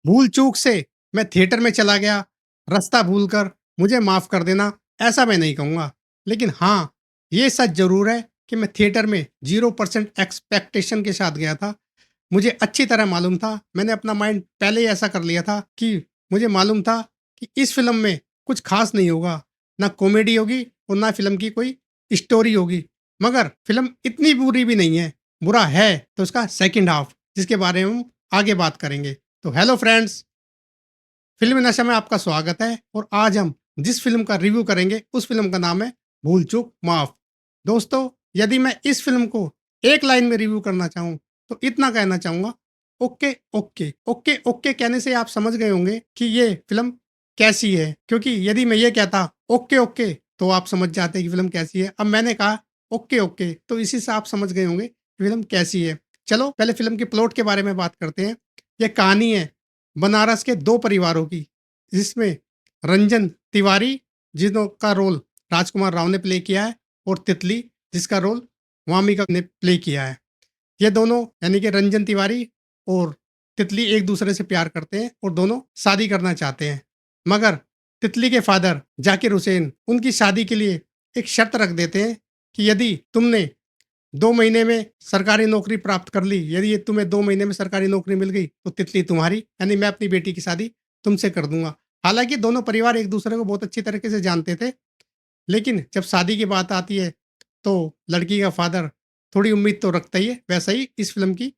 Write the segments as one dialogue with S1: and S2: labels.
S1: भूल चूक से मैं थिएटर में चला गया, रास्ता भूलकर, मुझे माफ़ कर देना, ऐसा मैं नहीं कहूँगा। लेकिन हाँ, ये सच ज़रूर है कि मैं थिएटर में 0% एक्सपेक्टेशन के साथ गया था। मुझे अच्छी तरह मालूम था, मैंने अपना माइंड पहले ही ऐसा कर लिया था कि मुझे मालूम था कि इस फ़िल्म में कुछ ख़ास नहीं होगा, ना कॉमेडी होगी और ना फ़िल्म की कोई स्टोरी होगी। मगर फ़िल्म इतनी बुरी भी नहीं है, बुरा है तो उसका सेकंड हाफ़, जिसके बारे में हम आगे बात करेंगे। तो हेलो फ्रेंड्स, फ़िल्म नशा में आपका स्वागत है और आज हम जिस फ़िल्म का रिव्यू करेंगे, उस फ़िल्म का नाम है भूल चूक माफ़। दोस्तों, यदि मैं इस फ़िल्म को एक लाइन में रिव्यू करना चाहूँ, तो इतना कहना चाहूँगा, ओके, ओके। ओके, ओके कहने से आप समझ गए होंगे कि ये फ़िल्म कैसी है, क्योंकि यदि मैं ये कहता ओके, ओके, तो आप समझ जाते कि फ़िल्म कैसी है। अब मैंने कहा ओके, ओके, तो इसी से आप समझ गए होंगे कि फ़िल्म कैसी है। चलो, पहले फ़िल्म के प्लॉट के बारे में बात करते हैं। ये कहानी है बनारस के 2 परिवारों की, जिसमें रंजन तिवारी, जिनका रोल राजकुमार राव ने प्ले किया है, और तितली, जिसका रोल वामिका ने प्ले किया है। ये दोनों यानी कि रंजन तिवारी और तितली एक दूसरे से प्यार करते हैं और दोनों शादी करना चाहते हैं। मगर तितली के फादर जाकिर हुसैन उनकी शादी के लिए एक शर्त रख देते हैं कि यदि तुमने 2 महीने में सरकारी नौकरी प्राप्त कर ली, यदि ये तुम्हें 2 महीने में सरकारी नौकरी मिल गई, तो तितली तुम्हारी, यानी मैं अपनी बेटी की शादी तुमसे कर दूँगा। हालाँकि दोनों परिवार एक-दूसरे को बहुत अच्छी तरीके से जानते थे, लेकिन जब शादी की बात आती है, तो लड़की का फ़ादर थोड़ी उम्मीद तो रखता ही है, वैसा ही इस फ़िल्म की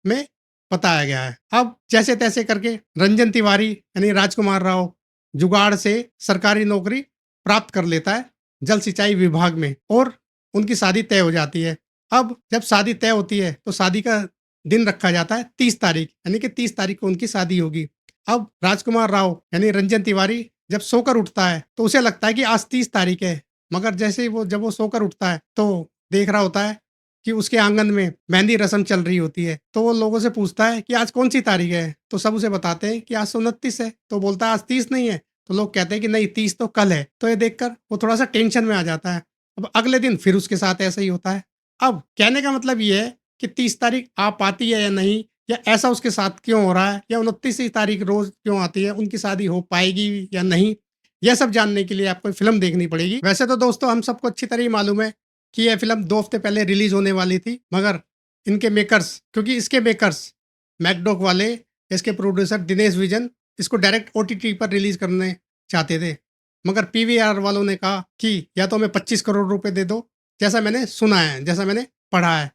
S1: में बताया गया है। अब जैसे-तैसे करके रंजन तिवारी यानी राजकुमार राव जुगाड़ से सरकारी नौकरी प्राप्त कर लेता है, जल सिंचाई विभाग में, और उनकी शादी तय हो जाती है। अब जब शादी तय होती है, तो शादी का दिन रखा जाता है 30 तारीख, यानी कि 30 तारीख को उनकी शादी होगी। अब राजकुमार राव यानी रंजन तिवारी जब सोकर उठता है, तो उसे लगता है कि आज 30 तारीख है। मगर जैसे ही जब वो सोकर उठता है, तो देख रहा होता है कि उसके आंगन में मेहंदी रस्म चल रही होती है। तो वो लोगों से पूछता है कि आज कौन-सी तारीख है? तो सब उसे बताते हैं कि आज तो 29 है। तो बोलता है आज 30 नहीं है? तो लोग कहते हैं कि नहीं, 30 तो कल है। तो ये देखकर वो थोड़ा-सा टेंशन में आ जाता है। अब अगले दिन फिर उसके साथ ऐसा ही होता है। अब कहने का मतलब ये है कि 30 तारीख आ पाती है या नहीं, या ऐसा उसके साथ क्यों हो रहा है, या 29 ही तारीख रोज़ क्यों आती है, उनकी शादी हो पाएगी या नहीं? यह सब जानने के लिए आपको फ़िल्म देखनी पड़ेगी। वैसे तो दोस्तों, हम सबको अच्छी तरह ही मालूम है कि यह फ़िल्म 2 हफ़्ते पहले रिलीज़ होने वाली थी, मगर इनके मेकर्स, क्योंकि इसके मेकर्स मैकडॉक वाले, इसके प्रोड्यूसर दिनेश विजन, इसको डायरेक्ट ओटीटी पर रिलीज़ करने चाहते थे। मगर पीवीआर वालों ने कहा कि या तो हमें 25 करोड़ रुपए दे दो, जैसा मैंने सुना है, जैसा मैंने पढ़ा है,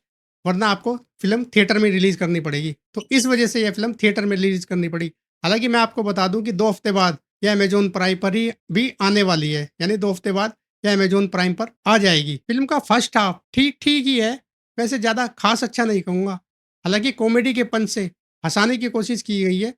S1: वरना आपको फ़िल्म थिएटर में रिलीज़ करनी पड़ेगी। तो इस वजह से यह फ़िल्म थिएटर में रिलीज़ करनी पड़ी। हालाँकि मैं आपको बता दूँ कि 2 हफ़्ते बाद ये अमेज़न प्राइम पर ही भी आने वाली है, यानी 2 हफ़्ते बाद ये अमेज़न प्राइम पर आ जाएगी। फ़िल्म का फर्स्ट हाफ ठीक-ठीक ही है, वैसे ज़्यादा ख़ास अच्छा नहीं कहूँगा। हालाँकि कॉमेडी के पंच से हँसाने की कोशिश की गई है,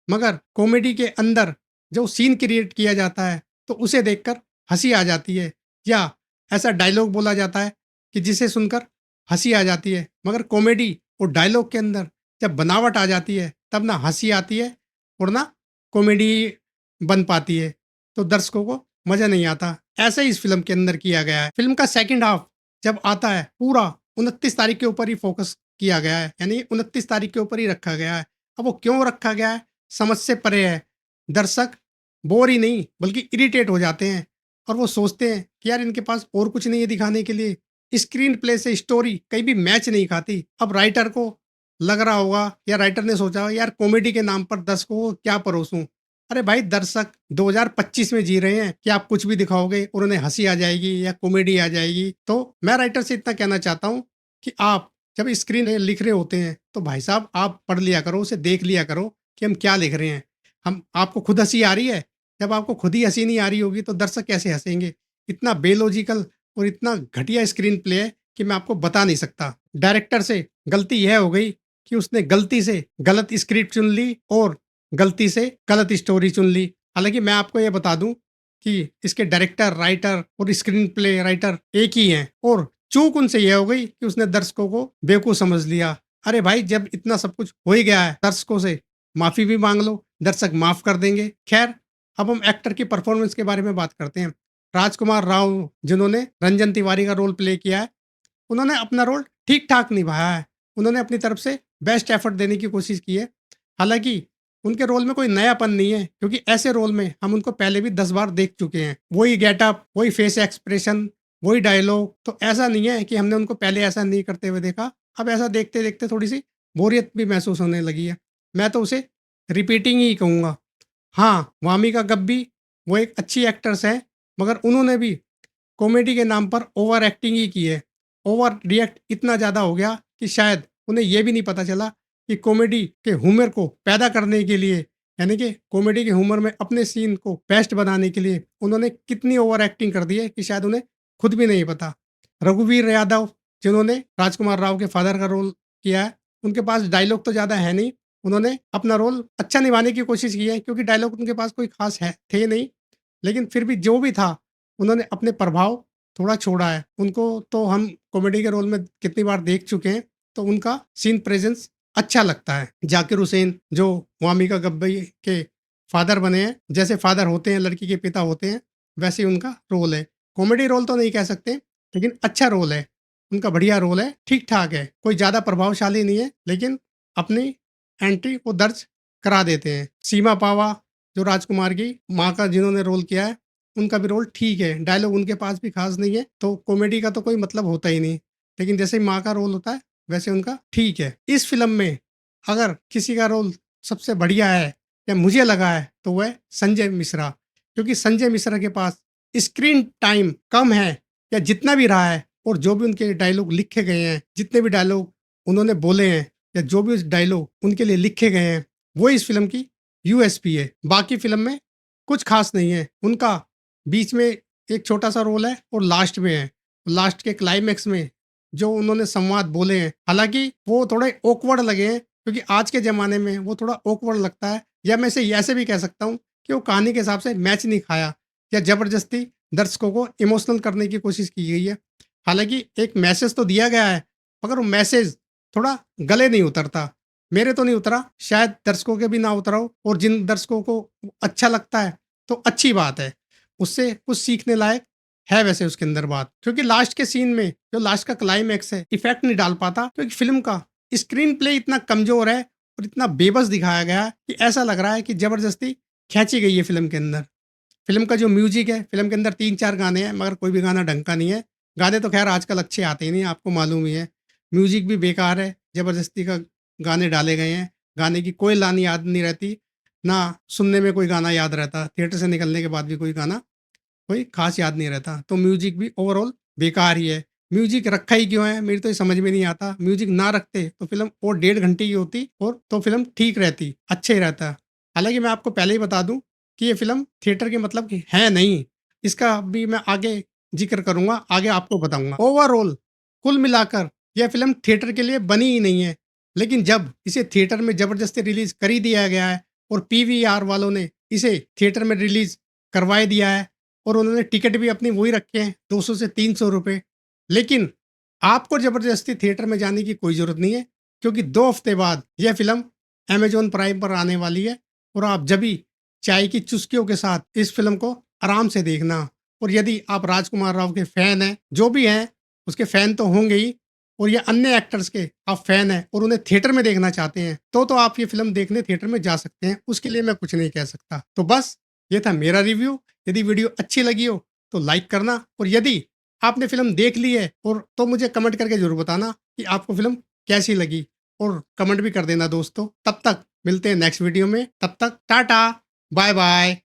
S1: मगर कॉमेडी के अंदर जो सीन क्रिएट किया जाता है, तो उसे देखकर हँसी आ जाती है, या ऐसा डायलॉग बोला जाता है कि जिसे सुनकर हँसी आ जाती है। मगर कॉमेडी और डायलॉग के अंदर जब बनावट आ जाती है, तब ना हँसी आती है और ना कॉमेडी बन पाती है, तो दर्शकों को मज़ा नहीं आता। ऐसा ही इस फ़िल्म के अंदर किया गया है। फ़िल्म का सेकंड हाफ जब आता है, पूरा 29 तारीख के ऊपर ही फ़ोकस किया गया है, यानी 29 तारीख के ऊपर ही रखा गया है। अब वो क्यों रखा गया है, समझ से परे है। दर्शक बोर ही नहीं, बल्कि इरिटेट हो जाते हैं, और वो सोचते हैं कि यार, इनके पास और कुछ नहीं है दिखाने के लिए। स्क्रीन प्ले से स्टोरी कहीं भी मैच नहीं खाती। अब राइटर को लग रहा होगा, या राइटर ने सोचा होगा, यार कॉमेडी के नाम पर दर्शकों को क्या परोसूं। अरे भाई, दर्शक 2025 में जी रहे हैं कि आप कुछ भी दिखाओगे और उन्हें हंसी आ जाएगी या कॉमेडी आ जाएगी। तो मैं राइटर से इतना कहना चाहता हूँ कि आप जब स्क्रीन लिख रहे होते हैं, तो भाई साहब आप पढ़ लिया करो, उसे देख लिया करो कि हम क्या लिख रहे हैं। हम आपको खुद हंसी आ रही है, जब आपको खुद ही हंसी नहीं आ रही होगी, तो दर्शक कैसे हंसेंगे। इतना बेलॉजिकल और इतना घटिया स्क्रीन प्ले है कि मैं आपको बता नहीं सकता। डायरेक्टर से गलती यह हो गई कि उसने गलती से गलत स्क्रिप्ट चुन ली और गलती से गलत स्टोरी चुन ली। हालाँकि मैं आपको ये बता दूँ कि इसके डायरेक्टर, राइटर और स्क्रीन प्ले राइटर एक ही हैं, और चूक उनसे ये हो गई कि उसने दर्शकों को बेवकूफ़ समझ लिया। अरे भाई, जब इतना सब कुछ हो ही गया है, दर्शकों से माफ़ी भी माँग लो, दर्शक माफ़ कर देंगे। ख़ैर, अब हम एक्टर की परफ़ॉर्मेंस के बारे में बात करते हैं। राजकुमार राव, जिन्होंने रंजन तिवारी का रोल प्ले किया है, उन्होंने अपना रोल ठीक-ठाक निभाया है। उन्होंने अपनी तरफ से बेस्ट एफर्ट देने की कोशिश की है। हालाँकि उनके रोल में कोई नयापन नहीं है, क्योंकि ऐसे रोल में हम उनको पहले भी 10 बार देख चुके हैं। वही गेटअप, वही फेस एक्सप्रेशन, वही डायलॉग। तो ऐसा नहीं है कि हमने उनको पहले ऐसा नहीं करते हुए देखा। अब ऐसा देखते-देखते थोड़ी-सी बोरियत भी महसूस होने लगी है। मैं तो उसे रिपीटिंग ही कहूँगा। हाँ, वामिका गब्बी वो एक अच्छी एक्ट्रेस है, मगर उन्होंने भी कॉमेडी के नाम पर ओवर एक्टिंग ही की है। ओवर रिएक्ट इतना ज़्यादा हो गया कि शायद उन्हें ये भी नहीं पता चला कि कॉमेडी के ह्यूमर को पैदा करने के लिए, यानी कि कॉमेडी के ह्यूमर में अपने सीन को बेस्ट बनाने के लिए उन्होंने कितनी ओवर एक्टिंग कर दी है कि शायद उन्हें खुद भी नहीं पता। रघुवीर यादव, जिन्होंने राजकुमार राव के फादर का रोल किया है, उनके पास डायलॉग तो ज़्यादा है नहीं। उन्होंने अपना रोल अच्छा निभाने की कोशिश की है, क्योंकि डायलॉग उनके पास कोई खास है थे नहीं। लेकिन फिर भी जो भी था, उन्होंने अपने प्रभाव थोड़ा छोड़ा है। उनको तो हम कॉमेडी के रोल में कितनी बार देख चुके हैं, तो उनका सीन प्रेज़ेंस अच्छा लगता है। ज़ाकिर हुसैन, जो वामिका गब्बी के फादर बने हैं, जैसे फादर होते हैं, लड़की के पिता होते हैं, वैसे ही उनका रोल है। कॉमेडी रोल तो नहीं कह सकते, लेकिन अच्छा रोल है। उनका बढ़िया रोल है, ठीक-ठाक है। कोई ज़्यादा प्रभावशाली नहीं है, लेकिन अपनी एंट्री वो दर्ज करा देते हैं। सीमा पावा, जो राजकुमार की माँ का जिन्होंने रोल किया है, उनका भी रोल ठीक है। डायलॉग उनके पास भी खास नहीं है, तो कॉमेडी का तो कोई मतलब होता ही नहीं। लेकिन जैसे माँ का रोल होता है, वैसे उनका ठीक है। इस फ़िल्म में अगर किसी का रोल सबसे बढ़िया है, या मुझे लगा है, तो वह है संजय मिश्रा। क्योंकि संजय मिश्रा के पास स्क्रीन टाइम कम है, या जितना भी रहा है, और जो भी उनके डायलॉग लिखे गए हैं, जितने भी डायलॉग उन्होंने बोले हैं, या जो भी डायलॉग उनके लिए लिखे गए हैं, वो इस फ़िल्म की यूएसपी है। बाकी फ़िल्म में कुछ खास नहीं है। उनका बीच में एक छोटा-सा रोल है, और लास्ट में है। लास्ट के क्लाइमैक्स में जो उन्होंने संवाद बोले हैं, हालाँकि वो थोड़े ऑकवर्ड लगे हैं, क्योंकि आज के ज़माने में वो थोड़ा ऑकवर्ड लगता है, या मैं इसे ऐसे भी कह सकता हूँ कि वो कहानी के हिसाब से मैच नहीं खाया, या ज़बरदस्ती दर्शकों को इमोशनल करने की कोशिश की गई है। हालाँकि एक मैसेज तो दिया गया है, मगर वो मैसेज थोड़ा गले नहीं उतरता। मेरे तो नहीं उतरा, शायद दर्शकों के भी ना उतरा हो, और जिन दर्शकों को अच्छा लगता है, तो अच्छी बात है। उससे कुछ सीखने लायक है वैसे उसके अंदर बात। क्योंकि लास्ट के सीन में जो लास्ट का क्लाइमैक्स है, इफ़ेक्ट नहीं डाल पाता, क्योंकि फ़िल्म का स्क्रीन प्ले इतना कमज़ोर है, और इतना बेबस दिखाया गया है कि ऐसा लग रहा है कि ज़बरदस्ती खींची गई है फ़िल्म के अंदर। फ़िल्म का जो म्यूज़िक है, फ़िल्म के अंदर 3-4 गाने हैं, मगर कोई भी गाना ढंग का नहीं है। गाने तो ख़ैर आजकल अच्छे आते ही नहीं, आपको मालूम ही है। म्यूज़िक भी बेकार है, ज़बरदस्ती का गाने डाले गए हैं। गाने की कोई लाइन याद नहीं रहती, ना सुनने में कोई गाना याद रहता। थिएटर से निकलने के बाद भी कोई गाना कोई ख़ास याद नहीं रहता। तो म्यूज़िक भी ओवरऑल बेकार ही है। म्यूज़िक रखा ही क्यों है? मेरी तो ये समझ में नहीं आता। म्यूज़िक ना रखते तो फ़िल्म और 1.5 घंटे की होती, और तो फ़िल्म ठीक रहती, अच्छा ही रहता। हालाँकि मैं आपको पहले ही बता दूँ कि ये फ़िल्म थिएटर के मतलब की है नहीं। इसका भी मैं आगे ज़िक्र करूँगा, आगे आपको बताऊँगा। ओवरऑल कुल मिलाकर यह फ़िल्म थिएटर के लिए बनी ही नहीं है। लेकिन जब इसे थिएटर में ज़बरदस्ती रिलीज़ कर ही दिया गया है, और पीवीआर वालों ने इसे थिएटर में रिलीज़ करवा ही दिया है, और उन्होंने टिकट भी अपनी वही रखे हैं, 200 से 300 रुपए। लेकिन आपको ज़बरदस्ती थिएटर में जाने की कोई ज़रूरत नहीं है, क्योंकि 2 हफ्ते बाद यह फ़िल्म अमेज़न प्राइम पर आने वाली है, और आप जब भी चाय की चुस्कियों के साथ इस फ़िल्म को आराम से देखना। और यदि आप राजकुमार राव के फ़ैन हैं, जो भी हैं, उसके फ़ैन तो होंगे ही, और या अन्य एक्टर्स के आप फ़ैन हैं, और उन्हें थिएटर में देखना चाहते हैं, तो आप ये फ़िल्म देखने थिएटर में जा सकते हैं। उसके लिए मैं कुछ नहीं कह सकता। तो बस ये था मेरा रिव्यू। यदि वीडियो अच्छी लगी हो, तो लाइक करना, और यदि आपने फ़िल्म देख ली है, और तो मुझे कमेंट करके ज़रूर बताना कि आपको फ़िल्म कैसी लगी, और कमेंट भी कर देना दोस्तों। तब तक मिलते हैं नेक्स्ट वीडियो में। तब तक टाटा, बाय बाय।